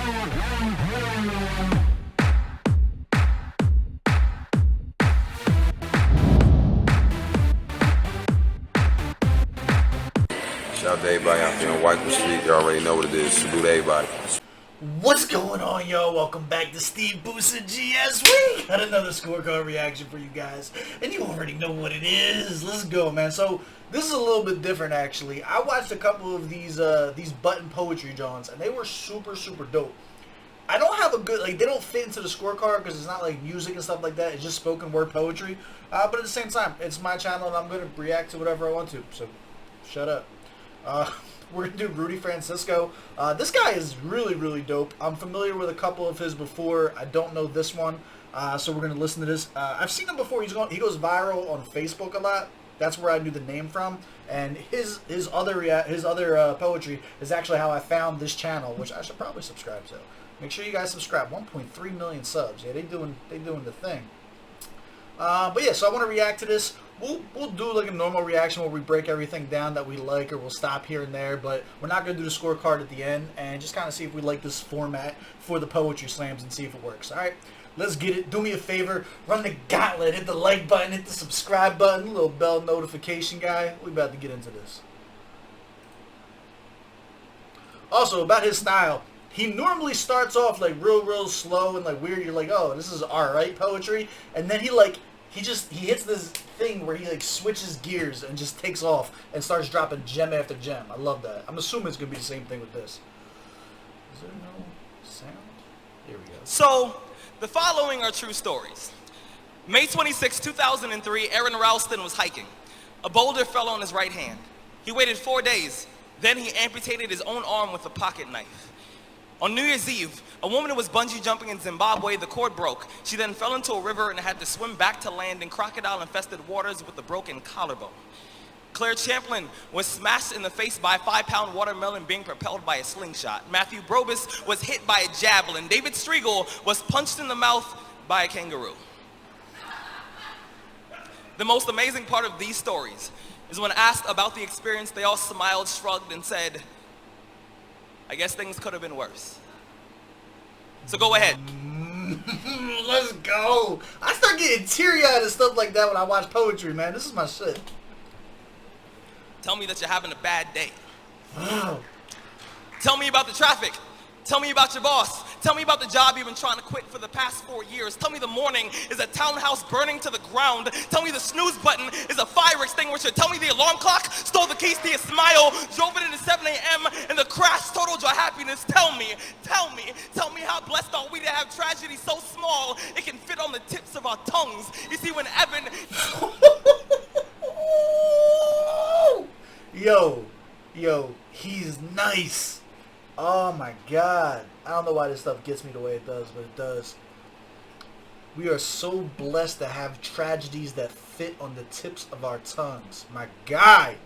Shout out to everybody out there on White Street. You already know what it is. Salute to everybody. What's going on, y'all? Welcome back to SteveBussaGS. We got another scorecard reaction for you guys, and you already know what it is. Let's go, man. So this is a little bit different, actually. I watched a couple of these button poetry Johns, and they were super dope. I don't have a good, like, they don't fit into the scorecard because it's not like music and stuff like that. It's just spoken word poetry. But at the same time, it's my channel, and I'm gonna react to whatever I want to. So shut up. We're gonna do Rudy Francisco. This guy is really dope. I'm familiar with a couple of his before. I don't know this one, so we're gonna listen to this. I've seen him before. He goes viral on Facebook a lot. That's where I knew the name from. And his other poetry is actually how I found this channel, which I should probably subscribe to. Make sure you guys subscribe. 1.3 million subs. Yeah, they doing the thing. But yeah, so I want to react to this. We'll do like a normal reaction where we break everything down that we like, or we'll stop here and there, but we're not going to do the scorecard at the end, and just kind of see if we like this format for the poetry slams and see if it works. Alright, let's get it. Do me a favor, run the gauntlet, hit the like button, hit the subscribe button, little bell notification guy. We about to get into this. Also, about his style, he normally starts off like real slow and like weird. You're like, oh, this is alright poetry, and then he hits this thing where he like switches gears and just takes off and starts dropping gem after gem. I love that. I'm assuming it's gonna be the same thing with this. Is there no sound? Here we go. So, the following are true stories. May 26, 2003, Aaron Ralston was hiking. A boulder fell on his right hand. He waited 4 days. Then he amputated his own arm with a pocket knife. On New Year's Eve, a woman was bungee jumping in Zimbabwe. The cord broke. She then fell into a river and had to swim back to land in crocodile-infested waters with a broken collarbone. Claire Champlin was smashed in the face by a 5-pound watermelon being propelled by a slingshot. Matthew Brobus was hit by a javelin. David Striegel was punched in the mouth by a kangaroo. The most amazing part of these stories is when asked about the experience, they all smiled, shrugged, and said, I guess things could have been worse. So go ahead. Let's go. I start getting teary-eyed and stuff like that when I watch poetry, man. This is my shit. Tell me that you're having a bad day. Tell me about the traffic. Tell me about your boss. Tell me about the job you've been trying to quit for the past 4 years. Tell me the morning is a townhouse burning to the ground. Tell me the snooze button is a fire extinguisher. Tell me the alarm clock stole the keys to your smile, drove it into 7 a.m. and the crash totaled your happiness. Tell me how blessed are we to have tragedy so small it can fit on the tips of our tongues. You see, when Evan... Yo, he's nice. Oh my god. I don't know why this stuff gets me the way it does, but it does. We are so blessed to have tragedies that fit on the tips of our tongues. My guy.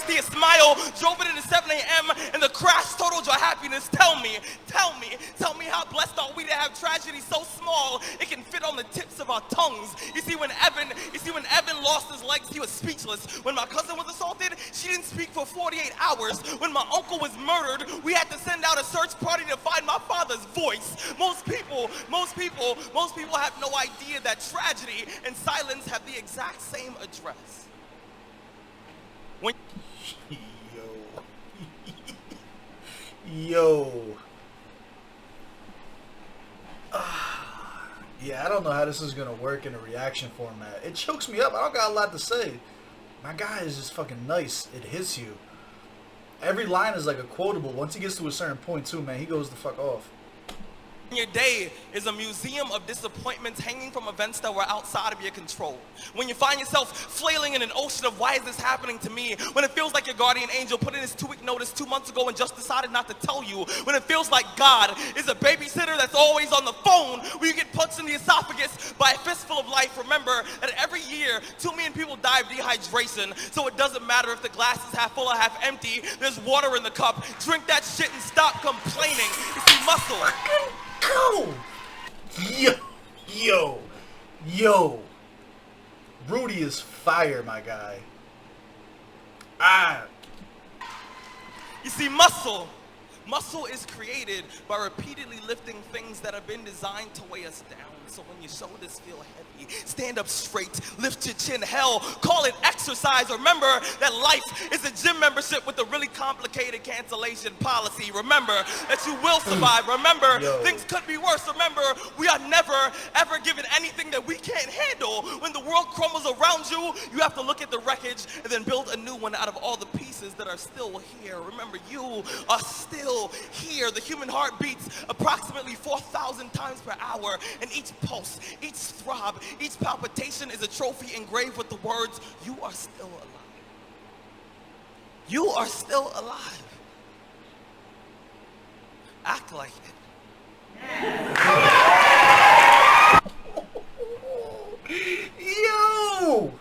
See a smile, drove it into 7 a.m. and the crash totaled your happiness. Tell me how blessed are we to have tragedy so small it can fit on the tips of our tongues. You see, when Evan lost his legs, he was speechless. When my cousin was assaulted, she didn't speak for 48 hours. When my uncle was murdered, we had to send out a search party to find my father's voice. Most people have no idea that tragedy and silence have the exact same address. When Yo. Yeah, I don't know how this is gonna work in a reaction format. It chokes me up. I don't got a lot to say. My guy is just fucking nice. It hits you. Every line is like a quotable. Once he gets to a certain point too, man, he goes the fuck off. your day is a museum of disappointments hanging from events that were outside of your control. When you find yourself flailing in an ocean of why is this happening to me? When it feels like your guardian angel put in his 2-week notice 2 months ago and just decided not to tell you. When it feels like God is a babysitter that's always on the phone. When you get punched in the esophagus by a fistful of life, remember that every year 2 million people die of dehydration. So it doesn't matter if the glass is half full or half empty. There's water in the cup. Drink that shit and stop complaining. You see, muscle. Go! Yo. Rudy is fire, my guy. You see, muscle Muscle is created by repeatedly lifting things that have been designed to weigh us down. So when your shoulders feel heavy, stand up straight, lift your chin. Hell, call it exercise. Remember that life is a gym membership with a really complicated cancellation policy. Remember that you will survive. Remember, things could be worse. Remember, we are never, ever given anything that we can't handle. When the world crumbles around you, you have to look at the wreckage and then build a new one out of all the pieces that are still here. Remember, you are still here. The human heart beats approximately 4,000 times per hour, and each pulse, each throb, each palpitation is a trophy engraved with the words, "You are still alive. You are still alive." Act like Yo!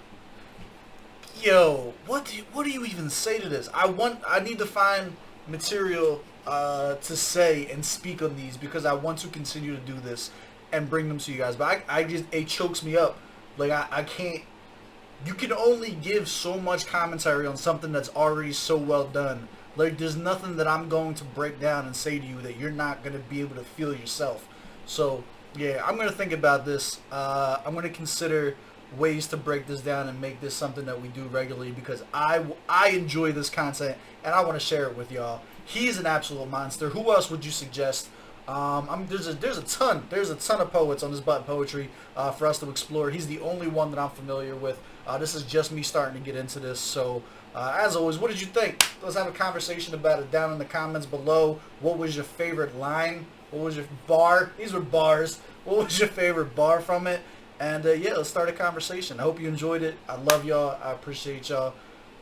it. Yo, what do you even say to this? I need to find material to say and speak on these because I want to continue to do this and bring them to you guys. But I just, it chokes me up. Like I can't. You can only give so much commentary on something that's already so well done. Like there's nothing that I'm going to break down and say to you that you're not going to be able to feel yourself. So yeah, I'm going to think about this. I'm going to consider ways to break this down and make this something that we do regularly because I enjoy this content and I want to share it with y'all. He's an absolute monster. Who else would you suggest? There's a ton of poets on this button poetry for us to explore. He's the only one that I'm familiar with. This is just me starting to get into this. So as always, what did you think? Let's have a conversation about it down in the comments below. What was your favorite line? What was your bar? These were bars. What was your favorite bar from it? And yeah, let's start a conversation. I hope you enjoyed it. I love y'all. I appreciate y'all.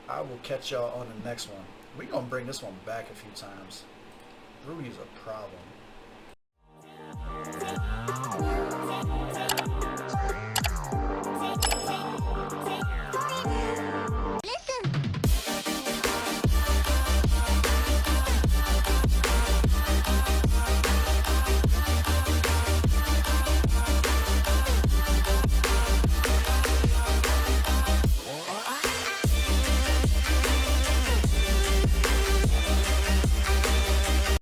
I will catch y'all on the next one. We're going to bring this one back a few times. Rudy's a problem.